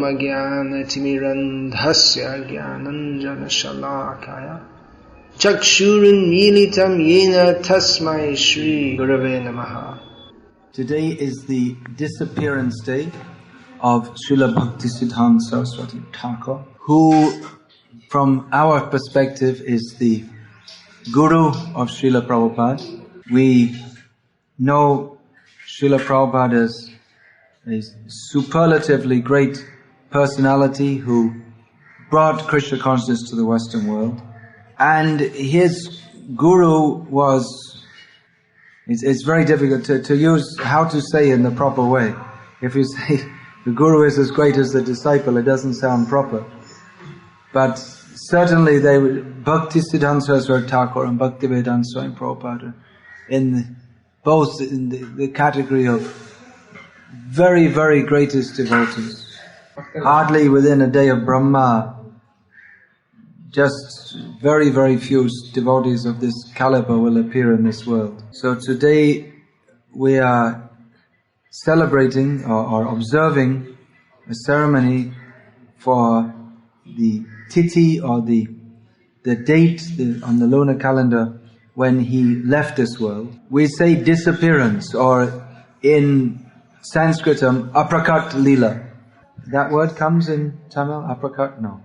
Ajnanamagyanatimirandhasya Gyananjana Shalakaya Chakshurunmilitam Yena Tasmai Shri Gurave Namaha. Today is the disappearance day of Srila Bhakti Siddhanta Saraswati Thakur, who from our perspective is the Guru of Srila Prabhupada. We know Srila Prabhupada as a superlatively great personality who brought Krishna consciousness to the Western world. And his Guru was, it's very difficult to use how to say in the proper way. If you say the Guru is as great as the disciple, it doesn't sound proper. But certainly Bhakti Siddhanta Saraswati Thakur and Bhaktivedanta Swami Prabhupada both in the category of very, very greatest devotees. Hardly within a day of Brahma, just very, very few devotees of this caliber will appear in this world. So today we are celebrating or observing a ceremony for the Tithi or the date on the lunar calendar when he left this world. We say disappearance, or in Sanskritam, aprakat lila. That word comes in Tamil, aprakat? No.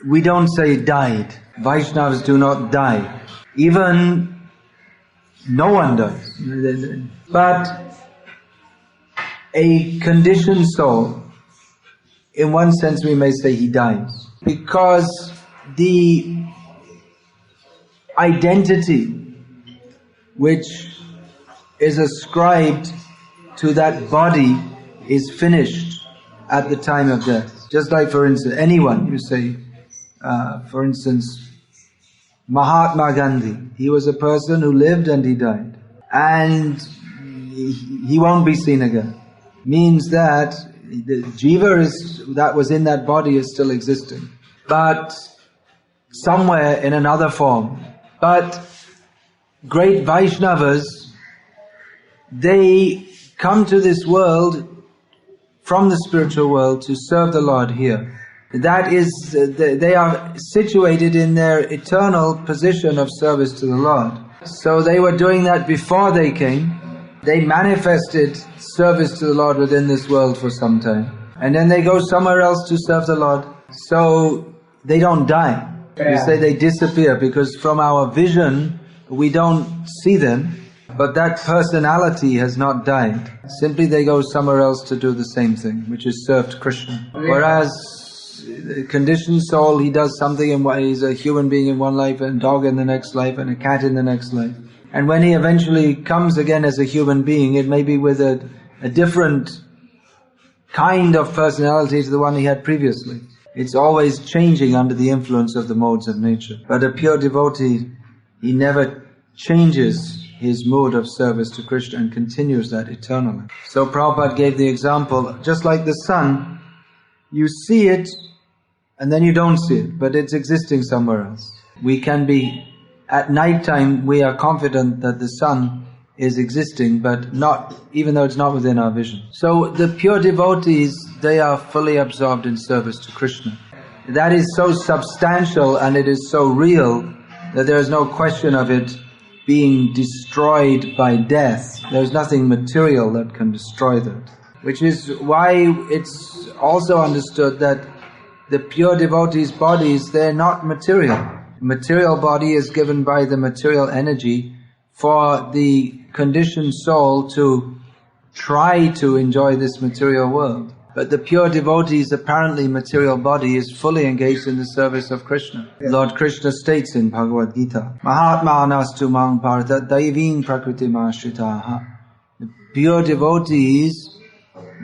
We don't say died. Vaishnavas do not die. Even no one does. But a conditioned soul, in one sense we may say he dies. Because the identity which is ascribed to that body is finished at the time of death. Just like, for instance, anyone, you say, for instance, Mahatma Gandhi, he was a person who lived and he died. And he won't be seen again. Means that the jiva that was in that body is still existing, but somewhere in another form. But great Vaishnavas, they come to this world from the spiritual world to serve the Lord here. That is, they are situated in their eternal position of service to the Lord. So they were doing that before they came. They manifested service to the Lord within this world for some time. And then they go somewhere else to serve the Lord. So they don't die. We say they disappear because from our vision we don't see them. But that personality has not died. Simply they go somewhere else to do the same thing, which is serve Krishna. Whereas the conditioned soul, he does something he's a human being in one life, and a dog in the next life, and a cat in the next life. And when he eventually comes again as a human being, it may be with a different kind of personality to the one he had previously. It's always changing under the influence of the modes of nature. But a pure devotee, he never changes his mode of service to Krishna and continues that eternally. So Prabhupada gave the example, just like the sun, you see it and then you don't see it, but it's existing somewhere else. We can be, at night time, we are confident that the sun is existing, but not, even though it's not within our vision. So the pure devotees, they are fully absorbed in service to Krishna. That is so substantial and it is so real that there is no question of it being destroyed by death. There's nothing material that can destroy that. Which is why it's also understood that the pure devotees' bodies, they're not material. Material body is given by the material energy for the conditioned soul to try to enjoy this material world. But the pure devotee's apparently material body is fully engaged in the service of Krishna. Yeah. Lord Krishna states in Bhagavad Gita, Mahatma nastu mang parta daiving prakriti mashritaha. The pure devotees,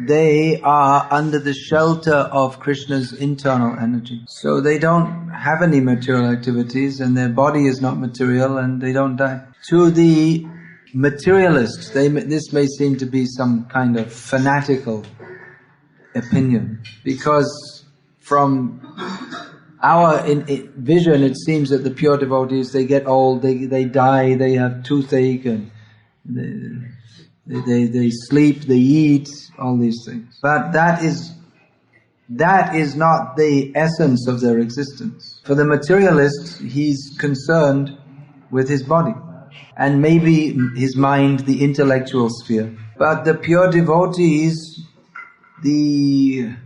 they are under the shelter of Krishna's internal energy. So they don't have any material activities and their body is not material and they don't die. To the materialists, this may seem to be some kind of fanatical opinion, because from our vision it seems that the pure devotees, they get old, they die, they have toothache and They sleep, they eat, all these things. But that is not the essence of their existence. For the materialist, he's concerned with his body, and maybe his mind, the intellectual sphere. But the pure devotees, their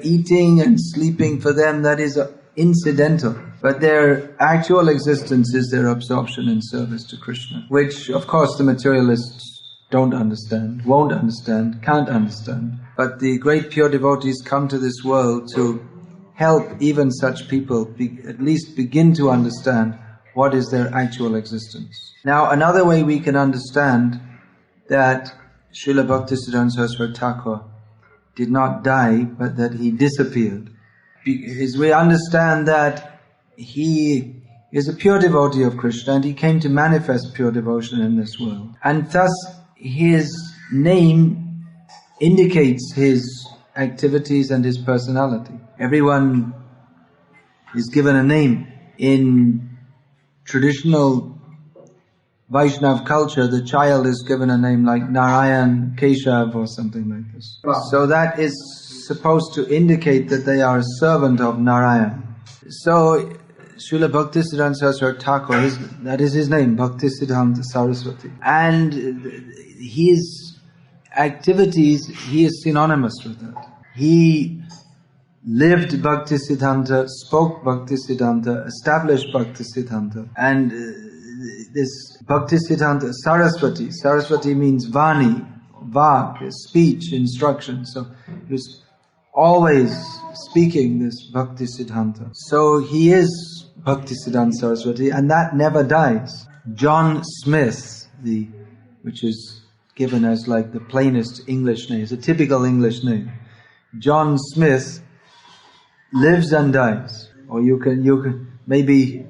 eating and sleeping, for them that is incidental. But their actual existence is their absorption in service to Krishna, which of course the materialists don't understand, won't understand, can't understand. But the great pure devotees come to this world to help even such people at least begin to understand what is their actual existence. Now, another way we can understand that Srila Bhaktisiddhanta Saraswati Thakur did not die, but that he disappeared, is we understand that he is a pure devotee of Krishna and he came to manifest pure devotion in this world. And thus his name indicates his activities and his personality. Everyone is given a name. In traditional Vaishnav culture, the child is given a name like Narayan, Keshav or something like this. So that is supposed to indicate that they are a servant of Narayan. So Srila Bhaktisiddhanta Saraswati Thakur, that is his name, Bhaktisiddhanta Saraswati. And his activities, he is synonymous with that. He lived Bhaktisiddhanta, spoke Bhaktisiddhanta, established Bhaktisiddhanta. And this Bhaktisiddhanta Saraswati means Vani, Vak, speech, instruction. So he was always speaking this Bhaktisiddhanta. So he is Bhaktisiddhanta Saraswati, and that never dies. John Smith, which is given as like the plainest English name, it's a typical English name. John Smith lives and dies. Or you can maybe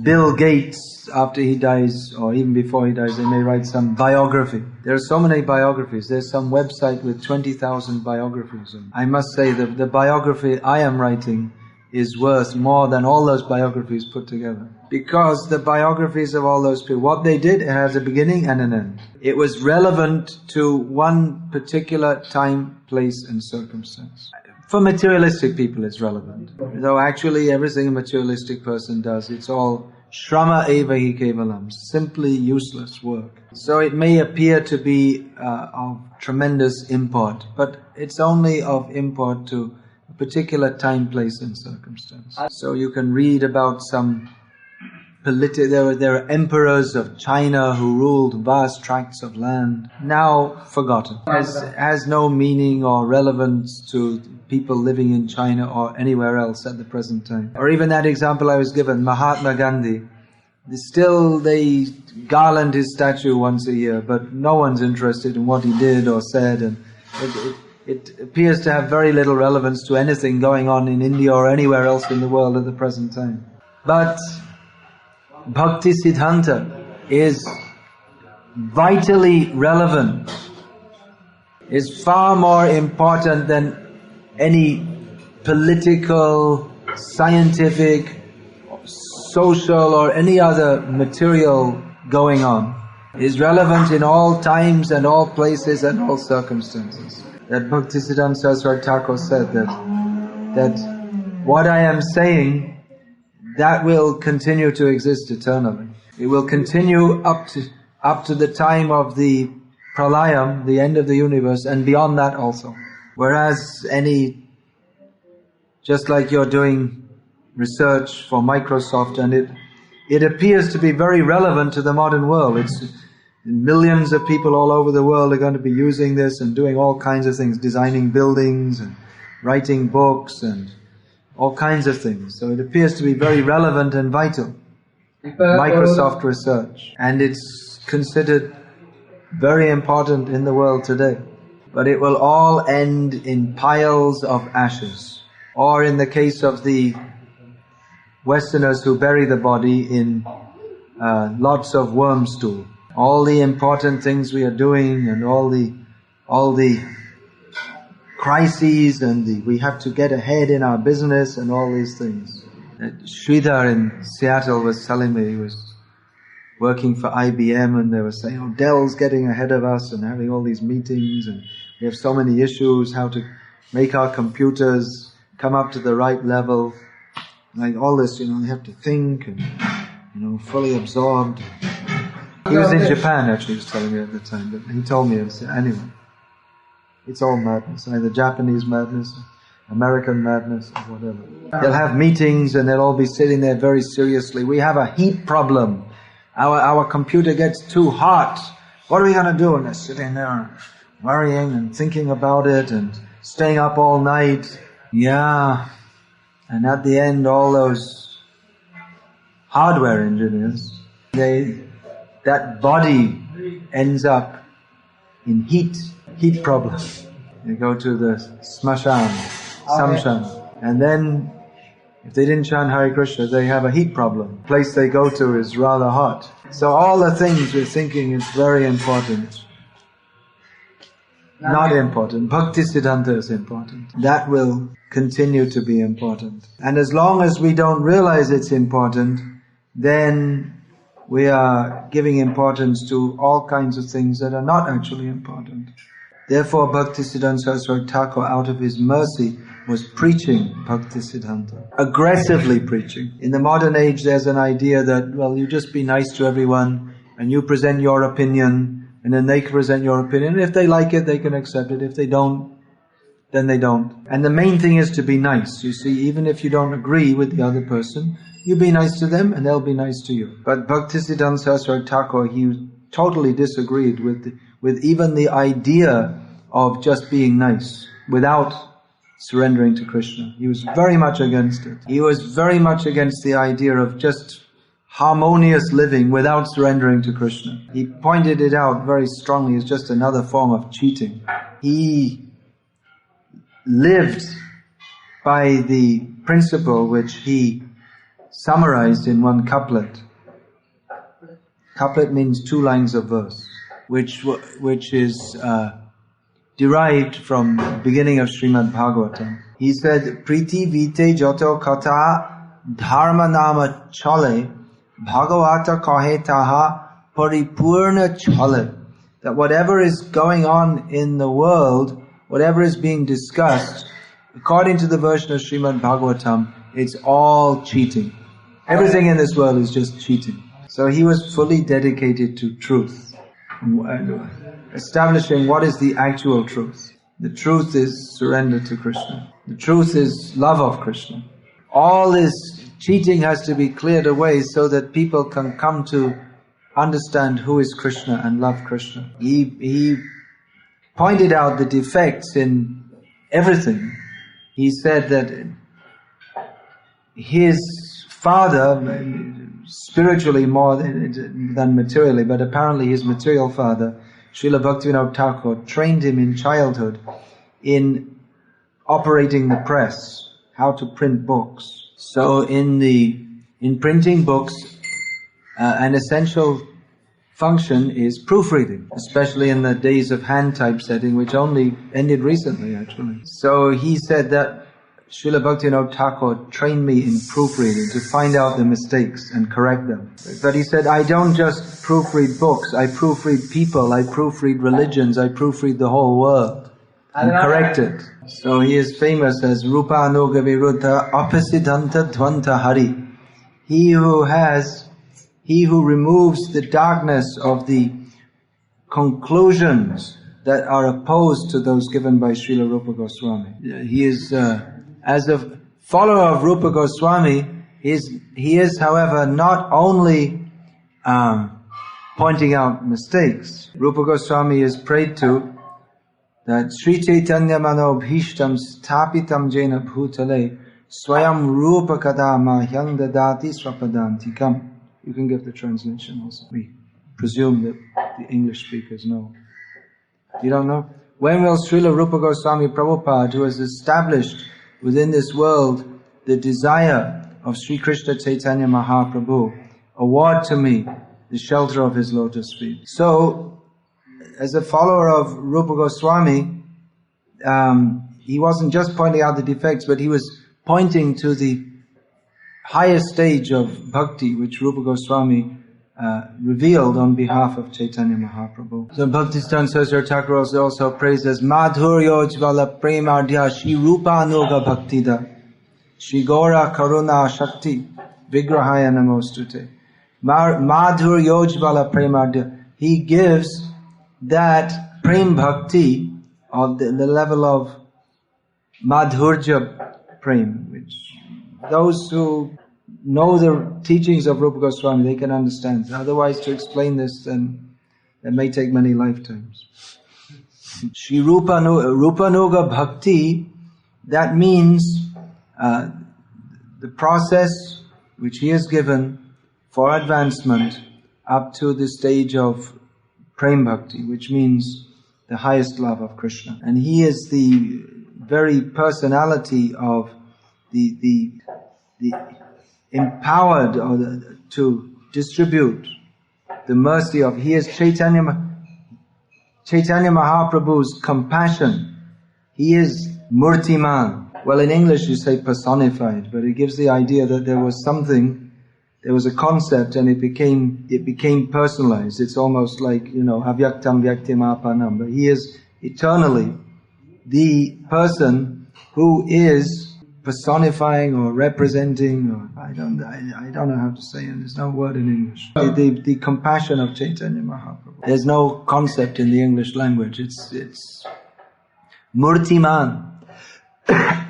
Bill Gates, after he dies, or even before he dies, they may write some biography. There are so many biographies. There's some website with 20,000 biographies. I must say that the biography I am writing is worth more than all those biographies put together. Because the biographies of all those people, what they did, it has a beginning and an end. It was relevant to one particular time, place and circumstance. For materialistic people it's relevant. Though actually everything a materialistic person does, it's all shrama eva hi kevalam, simply useless work. So it may appear to be of tremendous import, but it's only of import to a particular time, place and circumstance. So you can read about some there are emperors of China who ruled vast tracts of land, now forgotten. Has no meaning or relevance to people living in China or anywhere else at the present time. Or even that example I was given, Mahatma Gandhi. Still they garland his statue once a year, but no one's interested in what he did or said, and it appears to have very little relevance to anything going on in India or anywhere else in the world at the present time. But Bhakti Siddhanta is vitally relevant, is far more important than any political, scientific, social or any other material going on. It is relevant in all times and all places and all circumstances. That Bhaktisiddhanta Saraswati Thakur said that what I am saying, that will continue to exist eternally. It will continue up to the time of the pralayam, the end of the universe, and beyond that also. Whereas just like you're doing research for Microsoft, and it appears to be very relevant to the modern world. It's millions of people all over the world are going to be using this and doing all kinds of things, designing buildings and writing books and all kinds of things. So it appears to be very relevant and vital. Microsoft research. And it's considered very important in the world today. But it will all end in piles of ashes. Or in the case of the Westerners who bury the body in lots of worm stool. All the important things we are doing and all the crises and we have to get ahead in our business and all these things. Sridhar in Seattle was telling me, he was working for IBM, and they were saying, oh, Dell's getting ahead of us and having all these meetings, and we have so many issues, how to make our computers come up to the right level. Like all this, you have to think and, fully absorbed. He was in Japan, actually, he was telling me at the time, but he told me, anyway, it's all madness, either Japanese madness, American madness, or whatever. They'll have meetings and they'll all be sitting there very seriously. We have a heat problem. Our computer gets too hot. What are we going to do? And they're sitting there worrying and thinking about it and staying up all night. Yeah. And at the end, all those hardware engineers, that body ends up in heat problem. They go to the samshan, and then if they didn't chant Hare Krishna, they have a heat problem. The place they go to is rather hot. So all the things we're thinking is very important. Not important. Bhakti siddhanta is important. That will continue to be important. And as long as we don't realize it's important, then we are giving importance to all kinds of things that are not actually important. Therefore, Bhaktisiddhanta Saraswati Thakur, out of his mercy, was preaching Bhakti Siddhanta. Aggressively preaching. In the modern age, there's an idea that, well, you just be nice to everyone, and you present your opinion, and then they can present your opinion. And if they like it, they can accept it. If they don't, then they don't. And the main thing is to be nice. You see, even if you don't agree with the other person, you be nice to them, and they'll be nice to you. But Bhaktisiddhanta Saraswati Thakur, he totally disagreed with even the idea of just being nice without surrendering to Krishna. He was very much against it. He was very much against the idea of just harmonious living without surrendering to Krishna. He pointed it out very strongly as just another form of cheating. He lived by the principle which he summarized in one couplet. Couplet means 2 lines of verse, which is derived from the beginning of Srimad Bhagavatam. He said, Priti vite joto kata dharma nama chale bhagavata kahe taha paripurna chale. That whatever is going on in the world, whatever is being discussed, according to the version of Srimad Bhagavatam, it's all cheating. Everything in this world is just cheating. So he was fully dedicated to truth, establishing what is the actual truth. The truth is surrender to Krishna. The truth is love of Krishna. All this cheating has to be cleared away so that people can come to understand who is Krishna and love Krishna. He pointed out the defects in everything. He said that his father, spiritually more than materially, but apparently his material father, Srila Bhaktivinoda Thakur, trained him in childhood in operating the press, how to print books. So in printing books, an essential function is proofreading, especially in the days of hand typesetting, which only ended recently actually. So he said that Srila Bhaktivinoda Thakur trained me in proofreading to find out the mistakes and correct them. But he said, I don't just proofread books, I proofread people, I proofread religions, I proofread the whole world and correct it. So he is famous as Rupa Anuga Viruddha Apasiddhanta Dvanta Hari. He who removes the darkness of the conclusions that are opposed to those given by Srila Rupa Goswami. He is, as a follower of Rupa Goswami, he is, however, not only pointing out mistakes. Rupa Goswami is prayed to that Sri Chaitanya Mano Bhishtam Sthapitam Jena Bhutale Swayam Rupa Kadama Hyang Dadati Swapadantikam. You can give the translation also. We presume that the English speakers know. You don't know? When will Srila Rupa Goswami Prabhupada, who has established within this world the desire of Sri Krishna Chaitanya Mahaprabhu, award to me the shelter of his lotus feet? So, as a follower of Rupa Goswami, he wasn't just pointing out the defects, but he was pointing to the highest stage of bhakti which Rupa Goswami revealed on behalf of Chaitanya Mahaprabhu. So Bhaktisiddhanta Saraswati Thakur also praises Madhuryojvala Premardhya Shri Rupa Nuga Bhaktida Shri Gora Karuna Shakti Vigrahaya Namostute. Madhuryojvala Premardhya. He gives that Prem Bhakti of the level of Madhurya Prem, which those who know the teachings of Rupa Goswami, they can understand. Otherwise, to explain this, then it may take many lifetimes. Shri Rupanuga Bhakti, that means the process which he has given for advancement up to the stage of Prem Bhakti, which means the highest love of Krishna. And he is the very personality of the empowered to distribute the mercy of. He is Chaitanya Mahaprabhu's compassion. He is Murtiman. Well, in English you say personified, but it gives the idea that there was a concept and it became personalized. It's almost like, avyaktam vyaktim apanam. But he is eternally the person who is personifying or representing, or I don't know how to say it. There's no word in English. The compassion of Chaitanya Mahaprabhu. There's no concept in the English language. It's Murtiman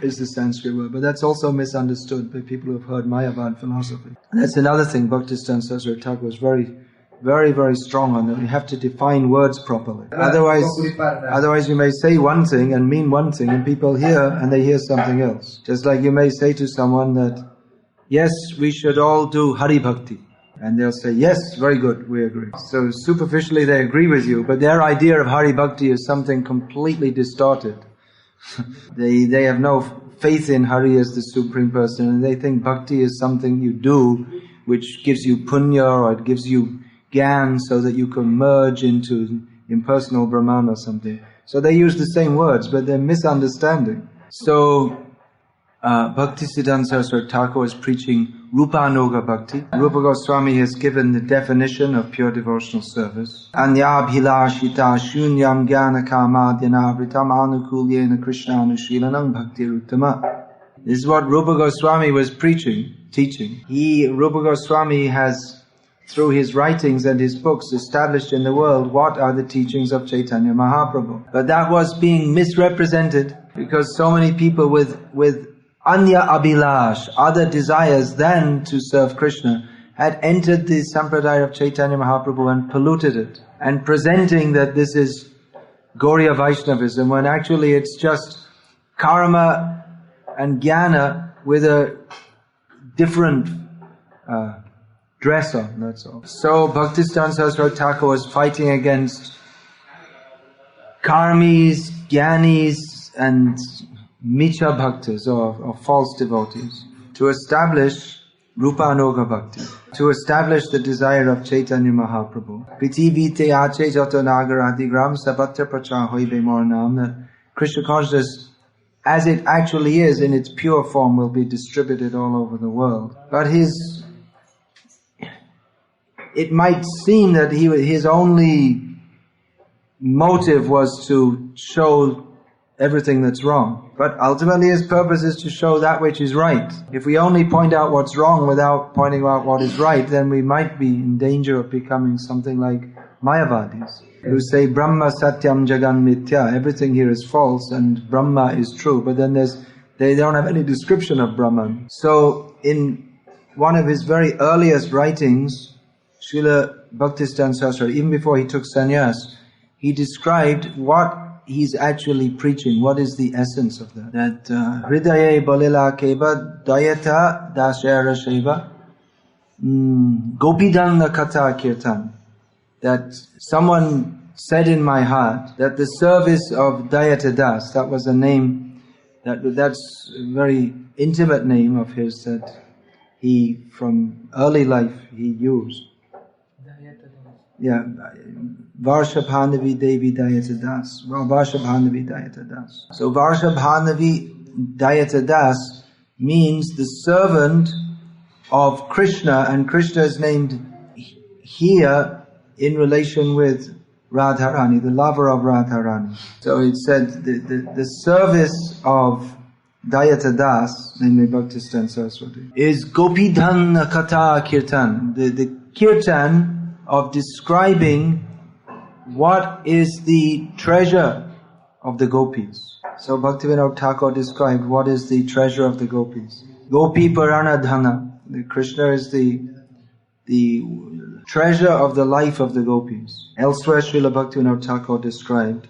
is the Sanskrit word, but that's also misunderstood by people who have heard Mayavad philosophy. That's another thing Bhaktisiddhanta Saraswati Thakur was very, very, very strong on, that we have to define words properly. Otherwise you may say one thing and mean one thing, and people hear and they hear something else. Just like you may say to someone that, yes, we should all do Hari Bhakti. And they'll say, yes, very good, we agree. So superficially they agree with you, but their idea of Hari Bhakti is something completely distorted. They have no faith in Hari as the Supreme Person, and they think Bhakti is something you do which gives you punya, or it gives you gyan so that you can merge into impersonal Brahman or something. So they use the same words, but they're misunderstanding. So Bhaktisiddhanta Saraswati Thakur is preaching Rupanuga Bhakti. Rupa Goswami has given the definition of pure devotional service. Anyabhilashita shunyam jnana kamadyanavritam anukulyena krishnanushilanam bhakti ruttama. This is what Rupa Goswami was teaching. Rupa Goswami has, through his writings and his books, established in the world what are the teachings of Chaitanya Mahaprabhu. But that was being misrepresented because so many people with Anya Abhilash, other desires than to serve Krishna, had entered the sampradaya of Chaitanya Mahaprabhu and polluted it, and presenting that this is Gauriya Vaishnavism, when actually it's just karma and jnana with a different dress on, that's all. So Bhaktisiddhanta Saraswati Thakur was fighting against karmis, jnanis and Micha Bhaktas, or false devotees, to establish Rupanuga Bhakti, to establish the desire of Chaitanya Mahaprabhu. Prithivite ache jato nagarati gram sabhatra prachar hoibe mornam, that Krishna consciousness, as it actually is in its pure form, will be distributed all over the world. But it might seem that his only motive was to show everything that's wrong. But ultimately his purpose is to show that which is right. If we only point out what's wrong without pointing out what is right, then we might be in danger of becoming something like Mayavadis, who say Brahma Satyam Jagan Mithya, everything here is false and Brahma is true, but then they don't have any description of Brahman. So in one of his very earliest writings, Srila Bhaktisiddhanta Saraswati, even before he took sannyas, he described what he's actually preaching. What is the essence of that? That Hridaye Balila Keva Dayata Dashara Sheva Gopidanna Kata Kirtan. That someone said in my heart that the service of Dayata Das, that was a name, that's a very intimate name of his that he, from early life, he used. Yeah, Varshabhanavi Devi Dayata Das. Well, Varshabhanavi Dayata Das. So Varshabhanavi Dayata Das means the servant of Krishna, and Krishna is named here in relation with Radharani, the lover of Radharani. So it said the service of Dayata Das, namely Bhaktisiddhanta Saraswati, is Gopidhan Katha Kirtan, the kirtan of describing what is the treasure of the gopis. So Bhaktivinoda Thakur described what is the treasure of the gopis. Gopi Parana Dhana. Krishna is the treasure of the life of the gopis. Elsewhere Srila Bhaktivinoda Thakur described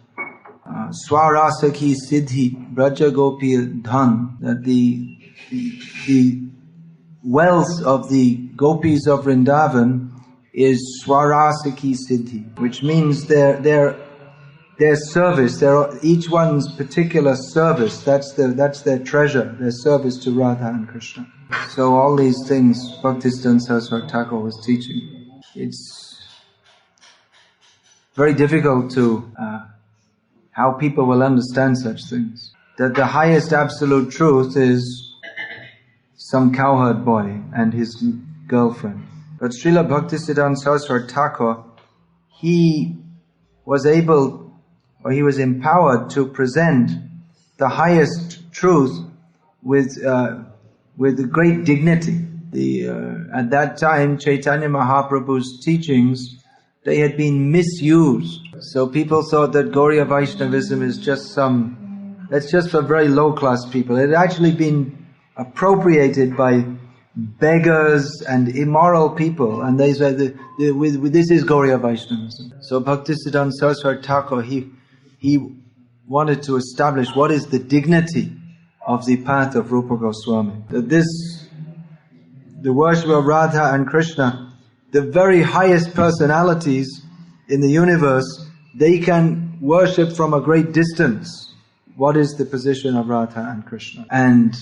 Swarasa ki siddhi braja gopi dhan, that the wealth of the gopis of Vrindavan is Swarasa ki siddhi, which means their service, each one's particular service, that's their treasure, their service to Radha and Krishna. So all these things Bhaktisiddhanta Saraswati Thakur was teaching. It's very difficult to how people will understand such things. That the highest absolute truth is some cowherd boy and his girlfriend. But Srila Bhaktisiddhanta Saraswati Thakur, he was empowered to present the highest truth with great dignity. At that time, Chaitanya Mahaprabhu's teachings, they had been misused. So people thought that Gauriya Vaishnavism is that's just for very low class people. It had actually been appropriated by beggars and immoral people, and they said this is Gauriya Vaishnavism. So Bhaktisiddhanta Saraswati Thakur, he wanted to establish what is the dignity of the path of Rupa Goswami. That the worship of Radha and Krishna, the very highest personalities in the universe, they can worship from a great distance. What is the position of Radha and Krishna? And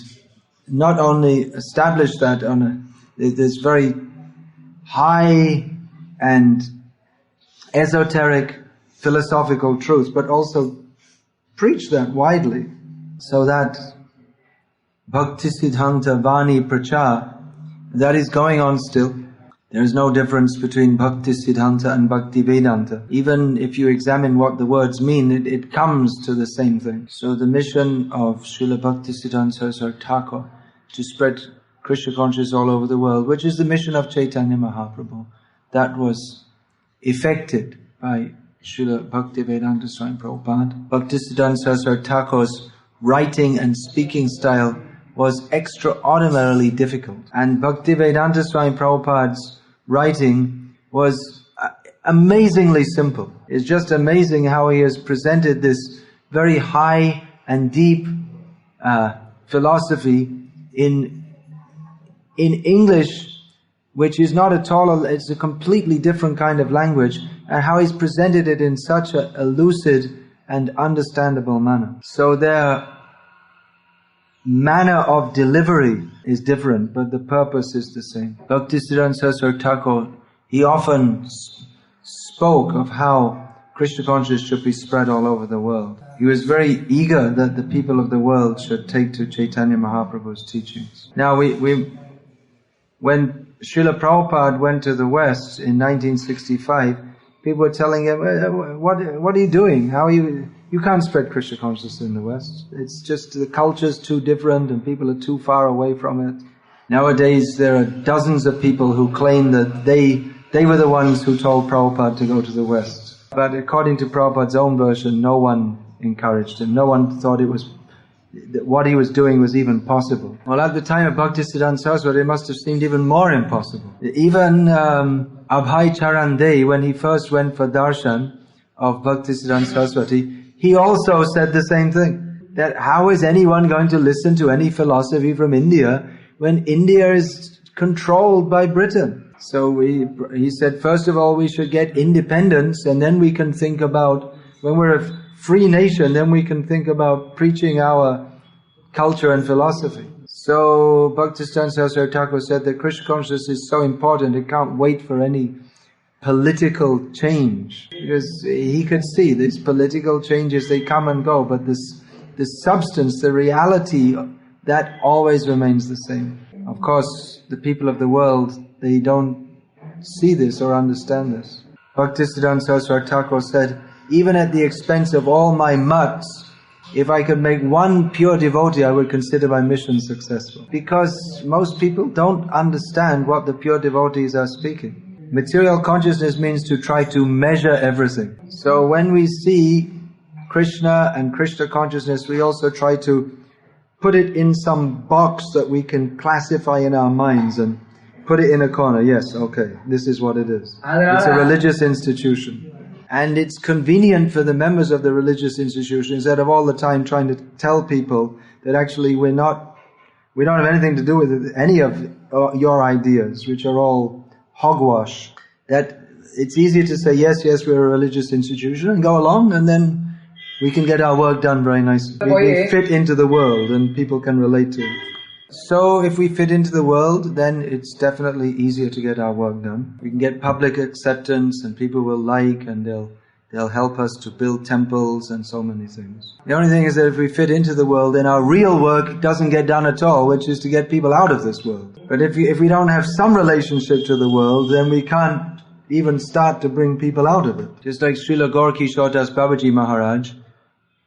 not only establish that on this very high and esoteric philosophical truth, but also preach that widely, so that Bhakti Siddhanta Vani Prachar, that is going on still. There is no difference between Bhakti Siddhanta and Bhakti Vedanta. Even if you examine what the words mean, it comes to the same thing. So the mission of Srila Bhakti Siddhanta Saraswati Thakur to spread Krishna consciousness all over the world, which is the mission of Chaitanya Mahaprabhu, that was effected by Srila Bhakti Vedanta Swami Prabhupada. Bhakti Siddhanta Saraswati Thakur's writing and speaking style was extraordinarily difficult. And Bhakti Vedanta Swami Prabhupada's writing was amazingly simple. It's just amazing how he has presented this very high and deep philosophy in English, which is not at all, it's a completely different kind of language, and how he's presented it in such a lucid and understandable manner. So their manner of delivery is different, but the purpose is the same. Bhaktisiddhanta Saraswati Thakur, he often spoke of how Krishna consciousness should be spread all over the world. He was very eager that the people of the world should take to Chaitanya Mahaprabhu's teachings. Now when Srila Prabhupada went to the West in 1965, people were telling him, what are you doing? How are you can't spread Krishna consciousness in the West. It's just the culture's too different and people are too far away from it. Nowadays there are dozens of people who claim that they were the ones who told Prabhupada to go to the West. But according to Prabhupada's own version, no one encouraged him. No one thought what he was doing was even possible. Well, at the time of Bhaktisiddhanta Saraswati, it must have seemed even more impossible. Even Abhay Charan Dey, when he first went for darshan of Bhaktisiddhanta Saraswati, he also said the same thing. That how is anyone going to listen to any philosophy from India when India is controlled by Britain? So he said, first of all, we should get independence, and then we can think about, when we're a free nation, then we can think about preaching our culture and philosophy. So Bhaktisiddhanta Saraswati Thakur said that Krishna consciousness is so important, it can't wait for any political change. Because he could see these political changes, they come and go, but the substance, the reality, that always remains the same. Of course, the people of the world, they don't see this or understand this. Bhaktisiddhanta Saraswati Thakur said, even at the expense of all my mutts, if I could make one pure devotee, I would consider my mission successful. Because most people don't understand what the pure devotees are speaking. Material consciousness means to try to measure everything. So when we see Krishna and Krishna consciousness, we also try to put it in some box that we can classify in our minds and put it in a corner. Yes, okay, this is what it is. It's a religious institution. And it's convenient for the members of the religious institution, instead of all the time trying to tell people that actually we don't have anything to do with any of your ideas, which are all hogwash. That it's easier to say, yes, we're a religious institution, and go along, and then we can get our work done very nicely. We fit into the world, and people can relate to it. So if we fit into the world, then it's definitely easier to get our work done. We can get public acceptance, and people will like, and they'll help us to build temples and so many things. The only thing is that if we fit into the world, then our real work doesn't get done at all, which is to get people out of this world. But if we don't have some relationship to the world, then we can't even start to bring people out of it. Just like Srila Gaurkishore Das Babaji Maharaj,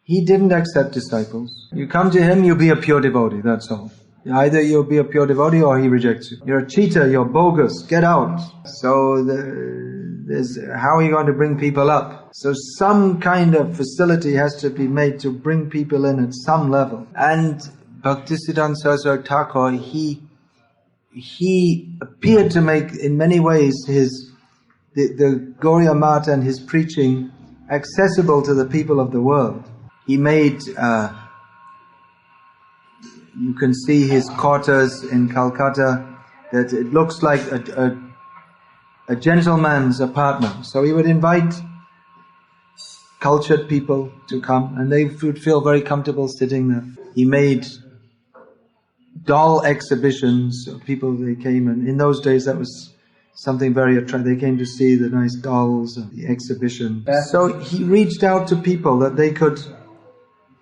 he didn't accept disciples. You come to him, you'll be a pure devotee, that's all. Either you'll be a pure devotee or he rejects you. You're a cheater, you're bogus, get out. So how are you going to bring people up? So some kind of facility has to be made to bring people in at some level. And Bhaktisiddhanta Saraswati Thakur, he appeared to make in many ways the Gauriya Math and his preaching accessible to the people of the world. He made, you can see his quarters in Calcutta, that it looks like a gentleman's apartment. So he would invite cultured people to come, and they would feel very comfortable sitting there. He made doll exhibitions of people. They came, and in those days that was something very attractive. They came to see the nice dolls and the exhibition. So he reached out to people that they could,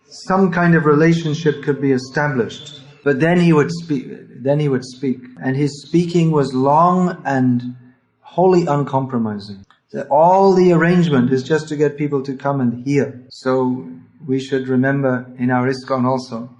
some kind of relationship could be established. But then he would speak. And his speaking was long and wholly uncompromising. That all the arrangement is just to get people to come and hear. So we should remember in our ISKCON also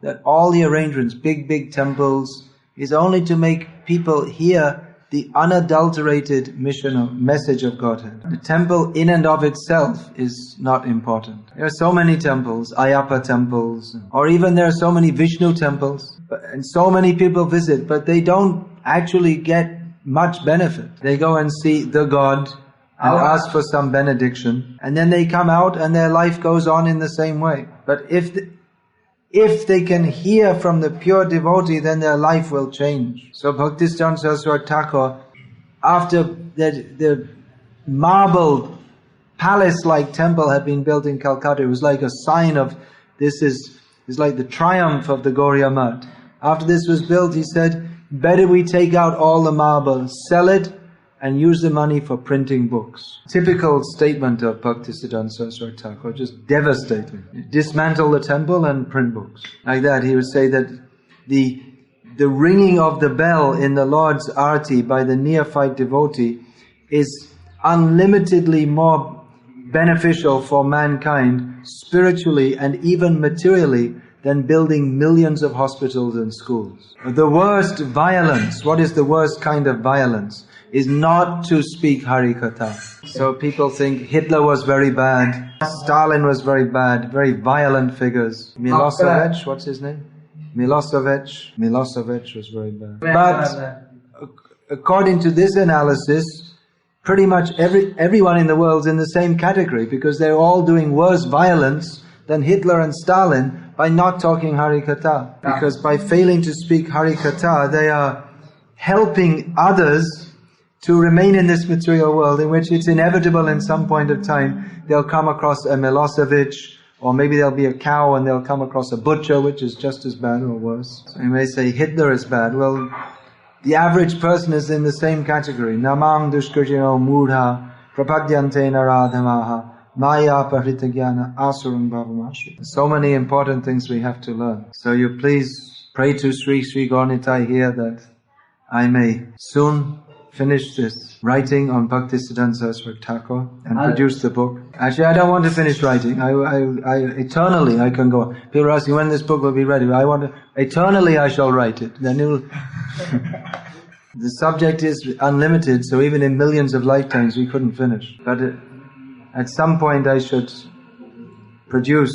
that all the arrangements, big temples, is only to make people hear the unadulterated message of Godhead. The temple in and of itself is not important. There are so many temples, Ayappa temples, or even there are so many Vishnu temples, and so many people visit, but they don't actually get much benefit. They go and see the God and ask for some benediction, and then they come out and their life goes on in the same way. But if they can hear from the pure devotee, then their life will change. So Bhaktisiddhanta Saraswati Thakur, after the marble palace-like temple had been built in Calcutta, it was like a sign of this is like the triumph of the Gauriya Math. After this was built, he said, better we take out all the marble, sell it, and use the money for printing books. Typical statement of Bhaktisiddhanta Saraswati Thakur, just devastating. Dismantle the temple and print books. Like that, he would say that the ringing of the bell in the Lord's Arati by the neophyte devotee is unlimitedly more beneficial for mankind, spiritually and even materially, than building millions of hospitals and schools. The worst violence, what is the worst kind of violence? Is not to speak Harikatha. So people think Hitler was very bad, Stalin was very bad, very violent figures. Milosevic, what's his name? Milosevic was very bad. But according to this analysis, pretty much everyone in the world is in the same category, because they're all doing worse violence than Hitler and Stalin by not talking Harikatha. Because by failing to speak Harikatha, they are helping others to remain in this material world, in which it's inevitable in some point of time they'll come across a Milosevic, or maybe there'll be a cow and they'll come across a butcher, which is just as bad or worse. So you may say Hitler is bad. Well, the average person is in the same category. Namang dushkritino mudha prapadyante naradhamaha maya paritagyana asurang bhavamashu. So many important things we have to learn. So you please pray to Sri Gaurnitai here that I may soon finish this writing on Bhakti Siddhanta Saraswati Thakur and produce the book. Actually, I don't want to finish writing. I eternally I can go. People are asking when this book will be ready. Eternally I shall write it. Then it'll the subject is unlimited, so even in millions of lifetimes we couldn't finish. But at some point I should produce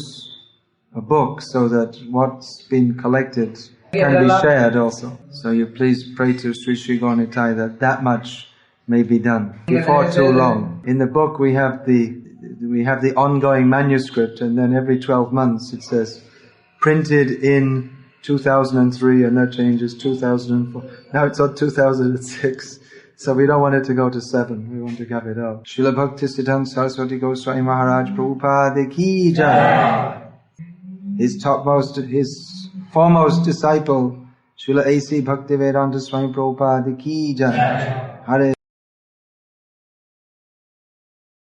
a book so that what's been collected can be shared also. So you please pray to Sri Sri Gauranitai that much may be done before too long. In the book we have the ongoing manuscript, and then every 12 months it says printed in 2003, and that changes 2004. Now it's on 2006. So we don't want it to go to 7. We want to have it out. Srila Bhakti Siddhanta Saraswati Goswami Maharaj Prabhupada Ki Jai. His foremost disciple, Srila A.C. Bhaktivedanta Swami Prabhupada Ki Jai. Hare